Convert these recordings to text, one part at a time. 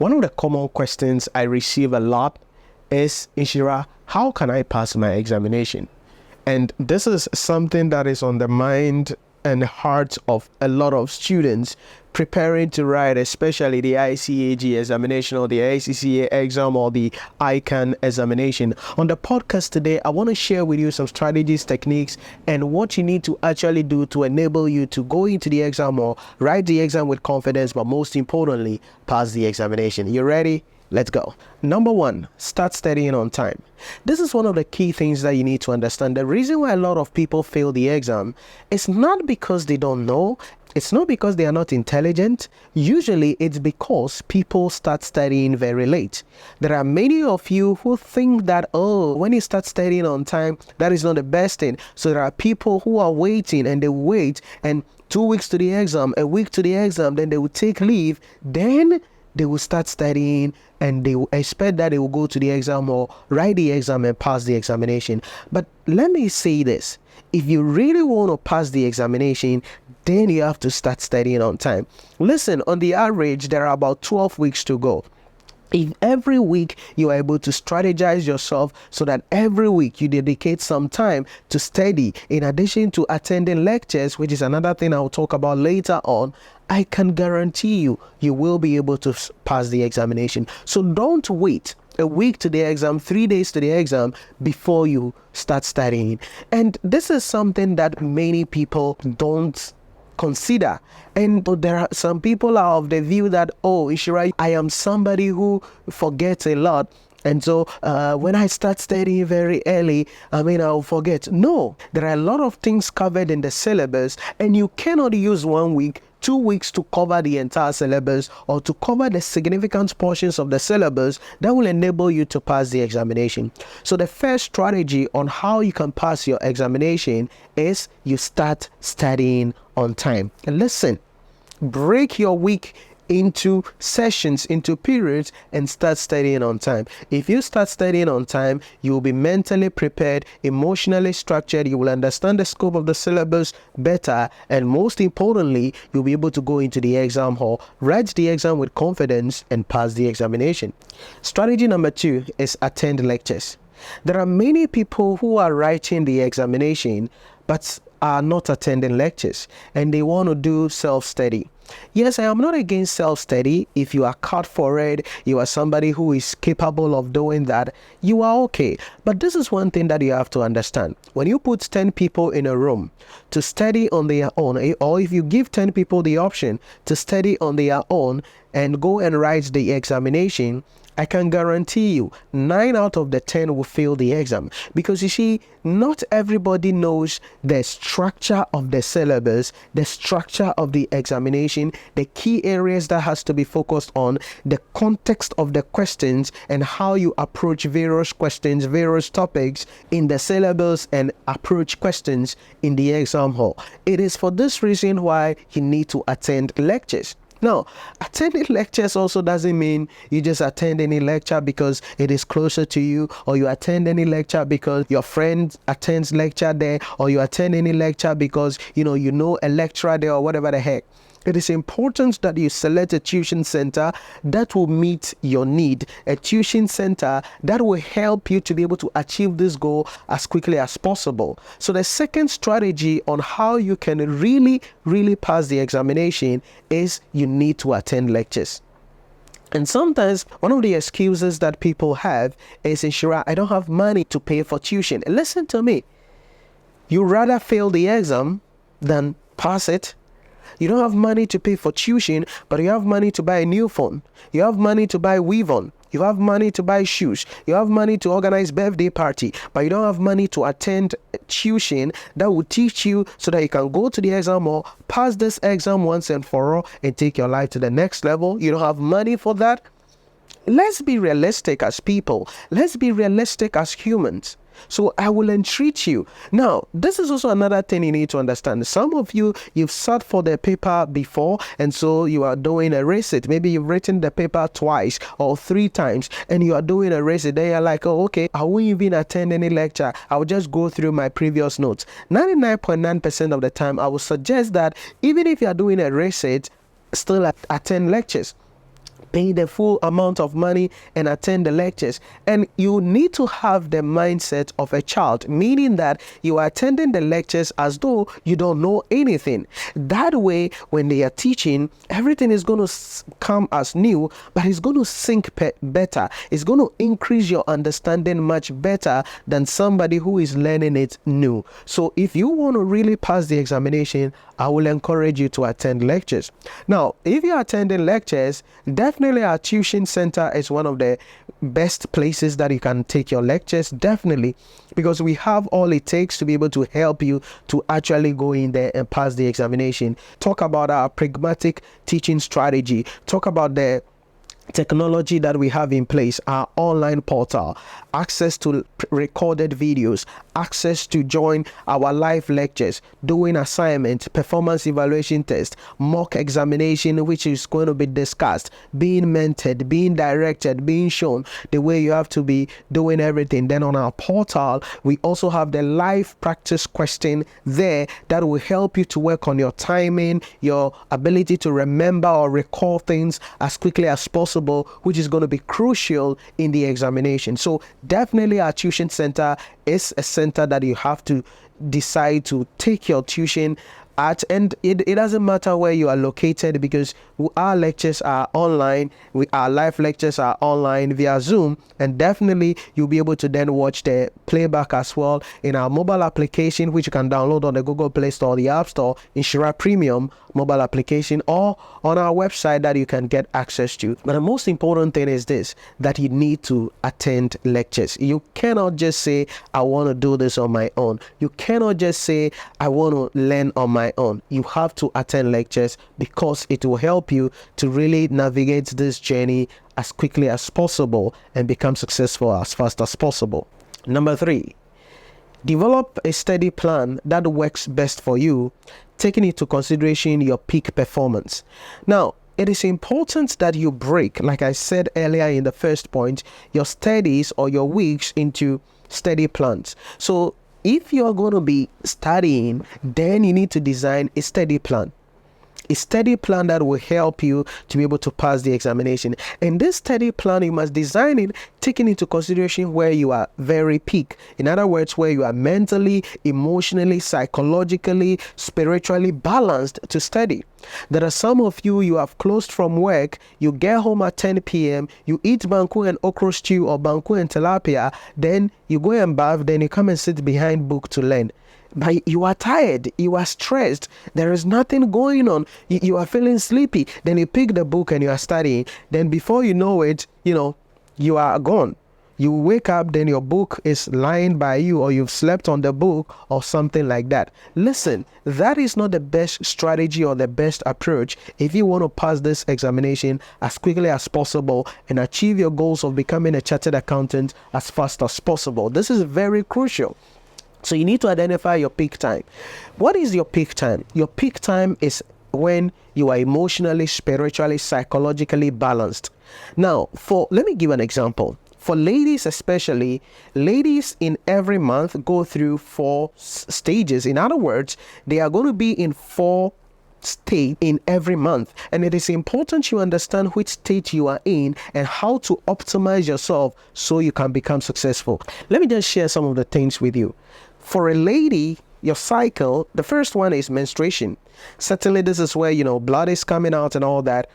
One of the common questions I receive a lot is, Nhyira, how can I pass my examination? And this is something that is on the mind and heart of a lot of students preparing to write, especially the ICAG examination or the ACCA exam or the ICAG examination. On the podcast today, I want to share with you some strategies, techniques, and what you need to actually do to enable you to go into the exam or write the exam with confidence, but most importantly, pass the examination. You ready? Let's go. Number one, start studying on time. This is one of the key things that you need to understand. The reason why a lot of people fail the exam is not because they don't know. It's not because they are not intelligent. Usually it's because people start studying very late. There are many of you who think that, oh, when you start studying on time, that is not the best thing. So there are people who are waiting and they wait, and 2 weeks to the exam, a week to the exam, then they will take leave. Then they will start studying and they will expect that they will go to the exam or write the exam and pass the examination. But let me say this. If you really want to pass the examination, then you have to start studying on time. Listen, on the average, there are about 12 weeks to go. If every week you are able to strategize yourself so that every week you dedicate some time to study, in addition to attending lectures, which is another thing I'll talk about later on, I can guarantee you, you will be able to pass the examination. So don't wait a week to the exam, 3 days to the exam before you start studying. And this is something that many people don't consider. And there are some people are of the view that, oh, Nhyira, I am somebody who forgets a lot. And so when I start studying very early, I'll forget. No, there are a lot of things covered in the syllabus, and you cannot use 1 week, 2 weeks to cover the entire syllabus or to cover the significant portions of the syllabus that will enable you to pass the examination. So the first strategy on how you can pass your examination is you start studying on time. And listen, break your week into sessions, into periods, and start studying on time. If you start studying on time, you will be mentally prepared, emotionally structured, you will understand the scope of the syllabus better, and most importantly, you'll be able to go into the exam hall, write the exam with confidence, and pass the examination. Strategy number 2 is attend lectures. There are many people who are writing the examination but are not attending lectures, and they want to do self-study. Yes, I am not against self-study. If you are cut for it, you are somebody who is capable of doing that, you are okay. But this is one thing that you have to understand. When you put 10 people in a room to study on their own, or if you give 10 people the option to study on their own and go and write the examination, I can guarantee you 9 out of the 10 will fail the exam, because you see, not everybody knows the structure of the syllabus, the structure of the examination, the key areas that has to be focused on, the context of the questions, and how you approach various questions, various topics in the syllabus, and approach questions in the exam hall. It is for this reason why you need to attend lectures. Now, attending lectures also doesn't mean you just attend any lecture because it is closer to you, or you attend any lecture because your friend attends lecture there, or you attend any lecture because you know a lecturer there, or whatever the heck. It is important that you select a tuition center that will meet your need, a tuition center that will help you to be able to achieve this goal as quickly as possible. So the second strategy on how you can really pass the examination is you need to attend lectures. And sometimes one of the excuses that people have is, Nhyira, I don't have money to pay for tuition. Listen to me. You rather fail the exam than pass it. You don't have money to pay for tuition, but you have money to buy a new phone. You have money to buy weave-on. You have money to buy shoes. You have money to organize birthday party, but you don't have money to attend tuition that will teach you so that you can go to the exam or pass this exam once and for all and take your life to the next level. You don't have money for that. Let's be realistic as people. Let's be realistic as humans. So I will entreat you. Now, this is also another thing you need to understand. Some of you, you've sat for the paper before, and so you are doing a recit. Maybe you've written the paper twice or 3 times, and you are doing a recit. Then you're like, oh, okay, I won't even attend any lecture. I'll just go through my previous notes. 99.9% of the time, I would suggest that even if you are doing a recit, still attend lectures. pay the full amount of money and attend the lectures. And you need to have the mindset of a child, meaning that you are attending the lectures as though you don't know anything. That way, when they are teaching, everything is going to come as new, but it's going to sink better. It's going to increase your understanding much better than somebody who is learning it new. So if you want to really pass the examination, I will encourage you to attend lectures. Now, if you're attending lectures, definitely our tuition center is one of the best places that you can take your lectures, definitely, because we have all it takes to be able to help you to actually go in there and pass the examination. Talk about our pragmatic teaching strategy. Talk about the technology that we have in place, our online portal, access to recorded videos, access to join our live lectures, doing assignments, performance evaluation test, mock examination, which is going to be discussed, being mentored, being directed, being shown the way you have to be doing everything. Then on our portal, we also have the live practice question there that will help you to work on your timing, your ability to remember or recall things as quickly as possible, which is going to be crucial in the examination. So definitely our tuition center is a center that you have to decide to take your tuition at, and it doesn't matter where you are located, because our lectures are online, our live lectures are online via Zoom, and definitely you'll be able to then watch the playback as well in our mobile application, which you can download on the Google Play Store or the App Store, Nhyira Premium mobile application, or on our website that you can get access to. But the most important thing is this, that you need to attend lectures. You cannot just say, I want to do this on my own. You cannot just say, I want to learn on my own. You have to attend lectures, because it will help you to really navigate this journey as quickly as possible and become successful as fast as possible. Number 3, develop a study plan that works best for you, taking into consideration your peak performance. Now, it is important that you break, like I said earlier in the first point, your studies or your weeks into study plans. So if you're going to be studying, then you need to design a study plan. A study plan that will help you to be able to pass the examination. And this study plan, you must design it taking into consideration where you are very peak. In other words, where you are mentally, emotionally, psychologically, spiritually balanced to study. There are some of you have closed from work, you get home at 10 p.m., you eat banku and okra stew or banku and tilapia, then you go and bath, then you come and sit behind book to learn. But you are tired, you are stressed, there is nothing going on, you are feeling sleepy, then you pick the book and you are studying, then before you know it, you are gone. You wake up, then your book is lying by you, or you've slept on the book or something like that. Listen, that is not the best strategy or the best approach if you want to pass this examination as quickly as possible and achieve your goals of becoming a chartered accountant as fast as possible. This is very crucial. So you need to identify your peak time. What is your peak time? Your peak time is when you are emotionally, spiritually, psychologically balanced. Now, let me give an example. For ladies especially, ladies in every month go through 4 stages. In other words, they are going to be in 4 state in every month, and it is important you understand which state you are in and how to optimize yourself so you can become successful. Let me just share some of the things with you. For a lady, your cycle, the first one is menstruation. Certainly this is where blood is coming out and all that.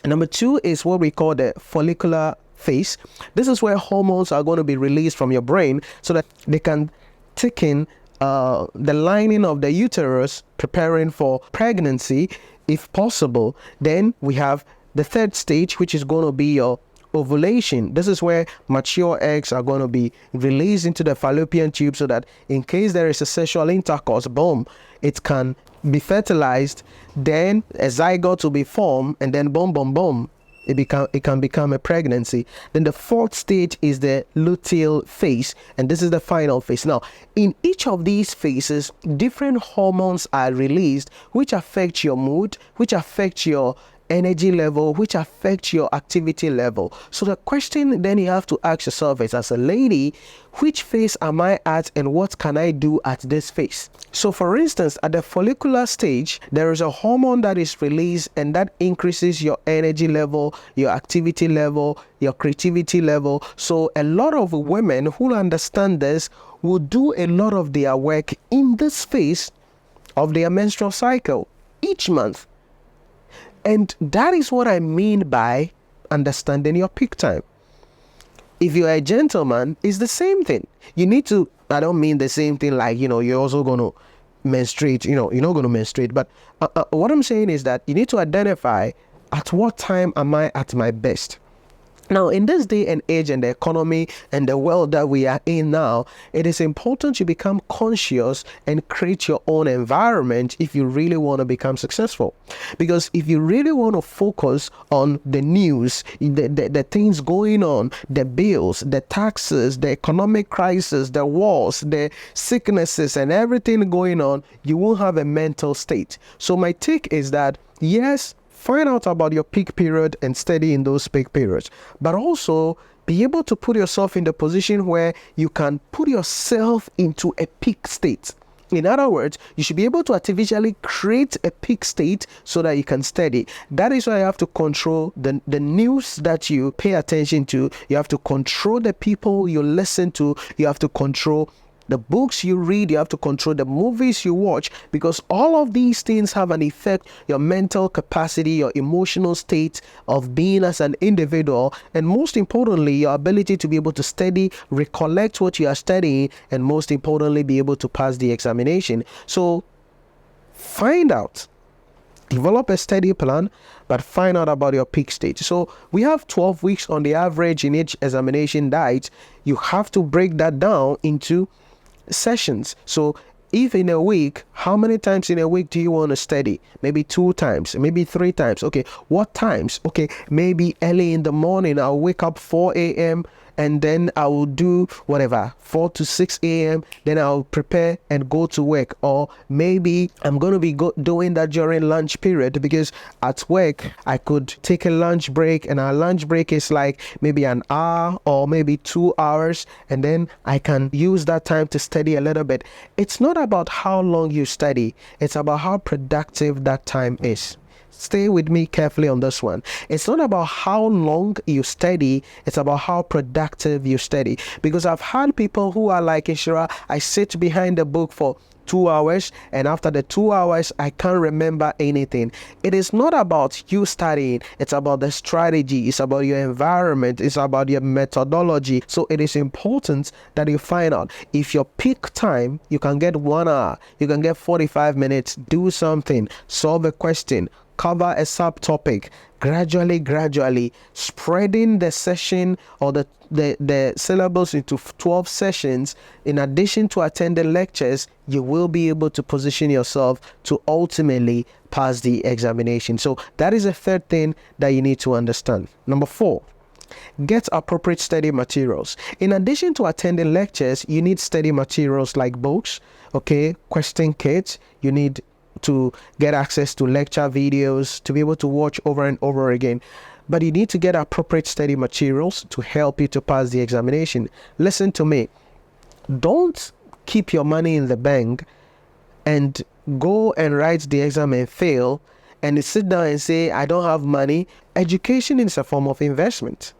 Number 2 is what we call the follicular phase. This is where hormones are going to be released from your brain so that they can thicken the lining of the uterus, preparing for pregnancy if possible. Then we have the 3rd stage, which is going to be your ovulation. This is where mature eggs are going to be released into the fallopian tube so that in case there is a sexual intercourse, boom, it can be fertilized. Then a zygote will be formed, and then boom, boom, boom, it can become a pregnancy. Then the 4th stage is the luteal phase, and this is the final phase. Now, in each of these phases, different hormones are released which affect your mood, which affect your energy level, which affect your activity level. So the question then you have to ask yourself is, as a lady, which phase am I at and what can I do at this phase? So for instance, at the follicular stage, there is a hormone that is released and that increases your energy level, your activity level, your creativity level. So a lot of women who understand this will do a lot of their work in this phase of their menstrual cycle each month. And that is what I mean by understanding your peak time. If you're a gentleman, it's the same thing. You need to, I don't mean the same thing like, you're also going to menstruate, you're not going to menstruate. But what I'm saying is that you need to identify at what time am I at my best. Now, in this day and age and the economy and the world that we are in now, it is important you become conscious and create your own environment if you really want to become successful. Because if you really want to focus on the news, the things going on, the bills, the taxes, the economic crisis, the wars, the sicknesses and everything going on, you won't have a mental state. So my take is that, yes, find out about your peak period and study in those peak periods, but also be able to put yourself in the position where you can put yourself into a peak state. In other words, you should be able to artificially create a peak state so that you can study. That is why you have to control the news that you pay attention to. You have to control the people you listen to. You have to control the books you read, you have to control the movies you watch, because all of these things have an effect, your mental capacity, your emotional state of being as an individual, and most importantly, your ability to be able to study, recollect what you are studying, and most importantly, be able to pass the examination. So find out. Develop a study plan, but find out about your peak stage. So we have 12 weeks on the average in each examination diet. You have to break that down into sessions. So if in a week, how many times in a week do you want to study? Maybe 2 times, maybe 3 times. Okay, what times? Okay, maybe early in the morning, I'll wake up 4 a.m. and then I will do whatever, 4 to 6 a.m. Then I'll prepare and go to work. Or maybe I'm going to be doing that during lunch period, because at work, I could take a lunch break, and our lunch break is like maybe an hour or maybe 2 hours. And then I can use that time to study a little bit. It's not about how long you study. It's about how productive that time is. Stay with me carefully on this one. It's not about how long you study, it's about how productive you study. Because I've had people who are like, Nhyira, I sit behind the book for 2 hours, and after the 2 hours, I can't remember anything. It is not about you studying, it's about the strategy, it's about your environment, it's about your methodology. So it is important that you find out if your peak time, you can get 1 hour, you can get 45 minutes, do something, solve a question, cover a subtopic, gradually spreading the session or the syllabus into 12 sessions. In addition to attending lectures, you will be able to position yourself to ultimately pass the examination. So that is a third thing that you need to understand. Number 4, get appropriate study materials. In addition to attending lectures, you need study materials like books, okay, question kits. You need to get access to lecture videos to be able to watch over and over again. But you need to get appropriate study materials to help you to pass the examination. Listen to me. Don't keep your money in the bank and go and write the exam and fail and sit down and say, I don't have money. Education is a form of investment.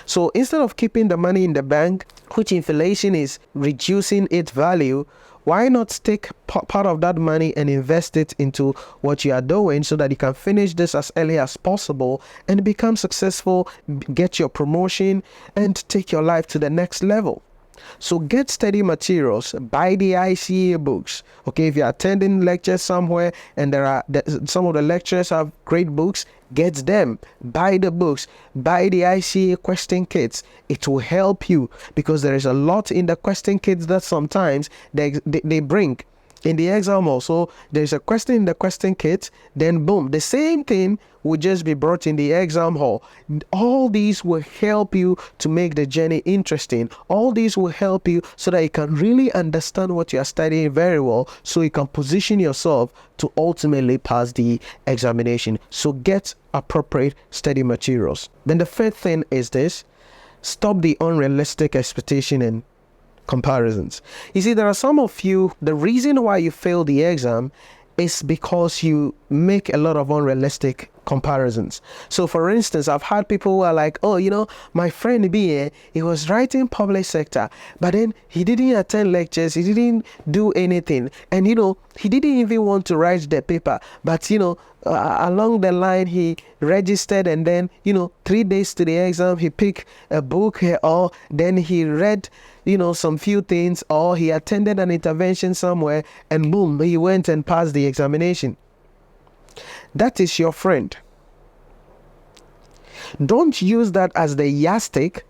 So instead of keeping the money in the bank, which inflation is reducing its value, why not take part of that money and invest it into what you are doing so that you can finish this as early as possible and become successful, get your promotion, and take your life to the next level? So get study materials, buy the ICAG books. Okay, if you're attending lectures somewhere and some of the lecturers have great books, get them, buy the books, buy the ICAG question kits. It will help you, because there is a lot in the question kits that sometimes they bring. in the exam also, there's a question in the question kit, then boom, the same thing will just be brought in the exam hall. All these will help you to make the journey interesting. All these will help you so that you can really understand what you are studying very well, so you can position yourself to ultimately pass the examination. So get appropriate study materials. Then the third thing is this: stop the unrealistic expectation and comparisons. You see, there are some of you, the reason why you fail the exam is because you make a lot of unrealistic comparisons. So for instance, I've had people who are like, oh, my friend B, he was writing public sector, but then he didn't attend lectures, he didn't do anything, and he didn't even want to write the paper, but along the line he registered, and then 3 days to the exam he picked a book, or then he read some few things, or he attended an intervention somewhere, and boom, he went and passed the examination. That is your friend. Don't use that as the yardstick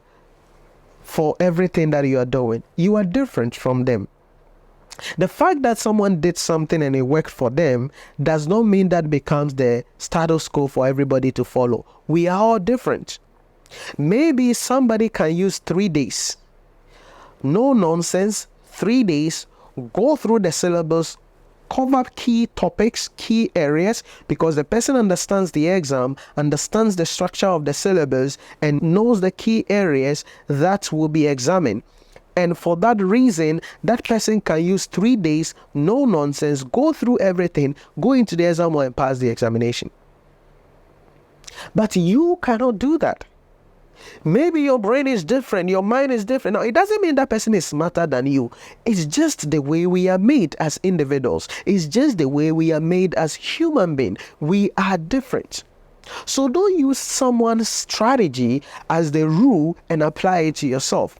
for everything that you are doing. You are different from them. The fact that someone did something and it worked for them does not mean that becomes the status quo for everybody to follow. We are all different. Maybe somebody can use 3 days. No nonsense, 3 days, go through the syllabus, cover key topics, key areas, because the person understands the exam, understands the structure of the syllabus, and knows the key areas that will be examined. And for that reason, that person can use 3 days, no nonsense, go through everything, go into the exam and pass the examination. But you cannot do that. Maybe your brain is different, your mind is different. Now, it doesn't mean that person is smarter than you. It's just the way we are made as individuals. It's just the way we are made as human beings. We are different. So don't use someone's strategy as the rule and apply it to yourself.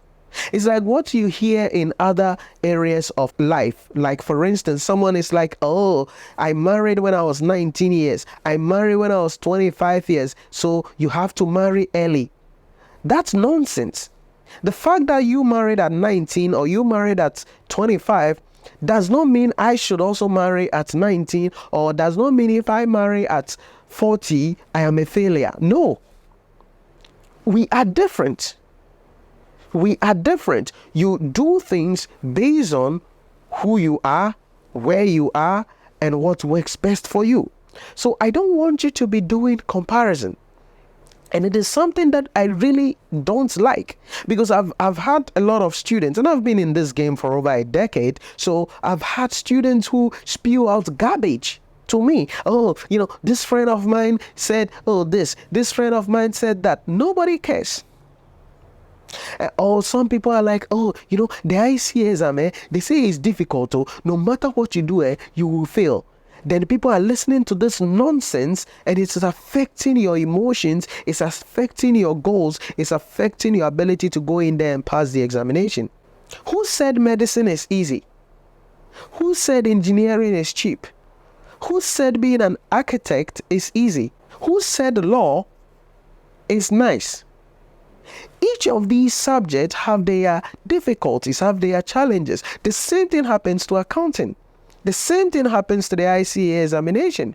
It's like what you hear in other areas of life. Like, for instance, someone is like, oh, I married when I was 19 years. I married when I was 25 years. So you have to marry early. That's nonsense. The fact that you married at 19 or you married at 25 does not mean I should also marry at 19, or does not mean if I marry at 40, I am a failure. No. We are different. We are different. You do things based on who you are, where you are, and what works best for you. So I don't want you to be doing comparison. And it is something that I really don't like, because I've had a lot of students, and I've been in this game for over a decade. So I've had students who spew out garbage to me. Oh, this friend of mine said, oh, this friend of mine said that. Nobody cares. Or some people are like, oh, the ICAG exam, they say it's difficult. Oh, no matter what you do, you will fail. Then people are listening to this nonsense, and it's affecting your emotions, it's affecting your goals, it's affecting your ability to go in there and pass the examination. Who said medicine is easy? Who said engineering is cheap? Who said being an architect is easy? Who said law is nice? Each of these subjects have their difficulties, have their challenges. The same thing happens to accounting. The same thing happens to the ICAG examination.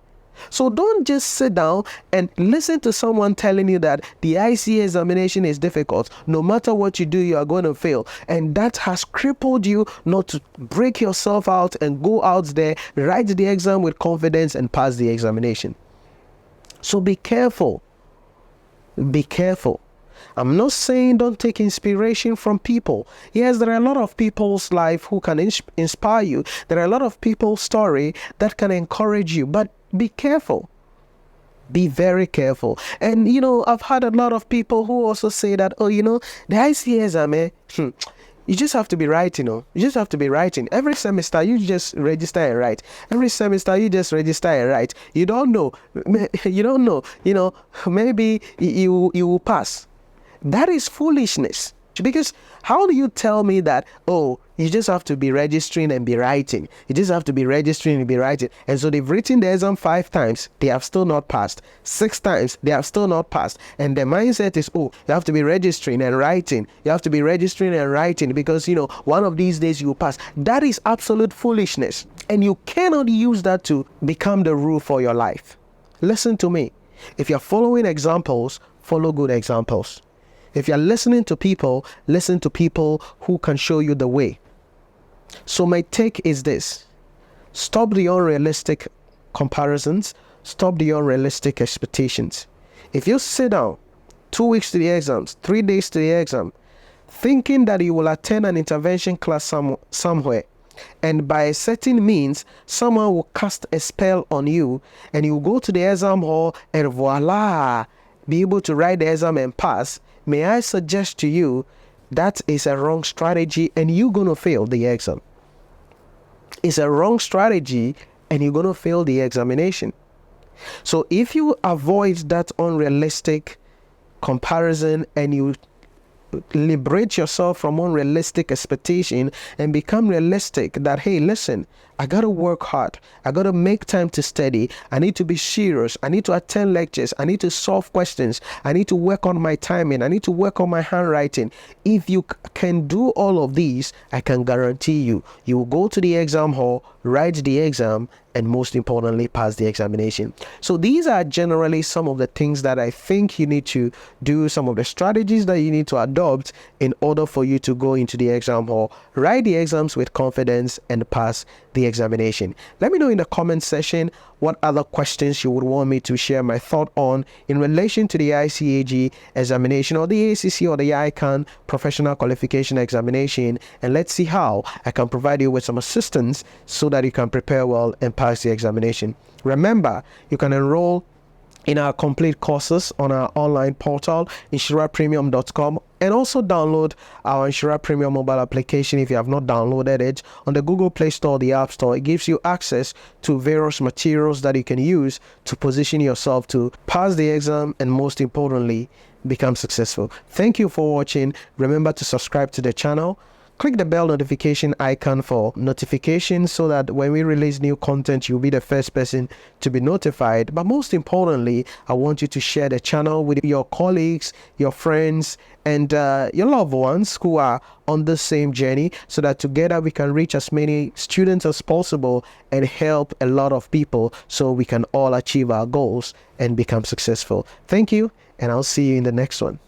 So don't just sit down and listen to someone telling you that the ICAG examination is difficult. No matter what you do, you are going to fail. And that has crippled you not to break yourself out and go out there, write the exam with confidence and pass the examination. So be careful. Be careful. I'm not saying don't take inspiration from people. Yes, there are a lot of people's life who can inspire you. There are a lot of people's story that can encourage you. But be careful. Be very careful. And, I've had a lot of people who also say that, oh, the ICAG exam, you just have to be writing. You just have to be writing. Every semester, you just register and write. Every semester, you just register and write. You don't know. You don't know. Maybe you will pass. That is foolishness. Because how do you tell me that, oh, you just have to be registering and be writing? You just have to be registering and be writing. And so they've written the exam 5 times, they have still not passed. 6 times, they have still not passed. And the mindset is, oh, you have to be registering and writing. You have to be registering and writing because, one of these days you will pass. That is absolute foolishness. And you cannot use that to become the rule for your life. Listen to me. If you're following examples, follow good examples. If you're listening to people, listen to people who can show you the way. So my take is this: stop the unrealistic comparisons, stop the unrealistic expectations. If you sit down 2 weeks to the exams, 3 days to the exam, thinking that you will attend an intervention class somewhere, and by a certain means, someone will cast a spell on you, and you go to the exam hall and voila, be able to write the exam and pass, may I suggest to you that is a wrong strategy and you're going to fail the exam. It's a wrong strategy and you're going to fail the examination. So if you avoid that unrealistic comparison and you liberate yourself from unrealistic expectation and become realistic that, hey, listen, I got to work hard. I got to make time to study. I need to be serious. I need to attend lectures. I need to solve questions. I need to work on my timing. I need to work on my handwriting. If you can do all of these, I can guarantee you, you will go to the exam hall, write the exam, and most importantly, pass the examination. So these are generally some of the things that I think you need to do, some of the strategies that you need to adopt in order for you to go into the exam hall, write the exams with confidence, and pass the examination. Let me know in the comment section what other questions you would want me to share my thought on in relation to the ICAG examination or the ACCA or the ICAN professional qualification examination, and let's see how I can provide you with some assistance so that you can prepare well and pass the examination. Remember, you can enroll in our complete courses on our online portal, NhyiraPremium.com, and also download our Nhyira Premium mobile application if you have not downloaded it on the Google Play Store or the App Store. It gives you access to various materials that you can use to position yourself to pass the exam and, most importantly, become successful. Thank you for watching. Remember to subscribe to the channel. Click the bell notification icon for notifications so that when we release new content, you'll be the first person to be notified. But most importantly, I want you to share the channel with your colleagues, your friends, and your loved ones who are on the same journey, so that together we can reach as many students as possible and help a lot of people so we can all achieve our goals and become successful. Thank you, and I'll see you in the next one.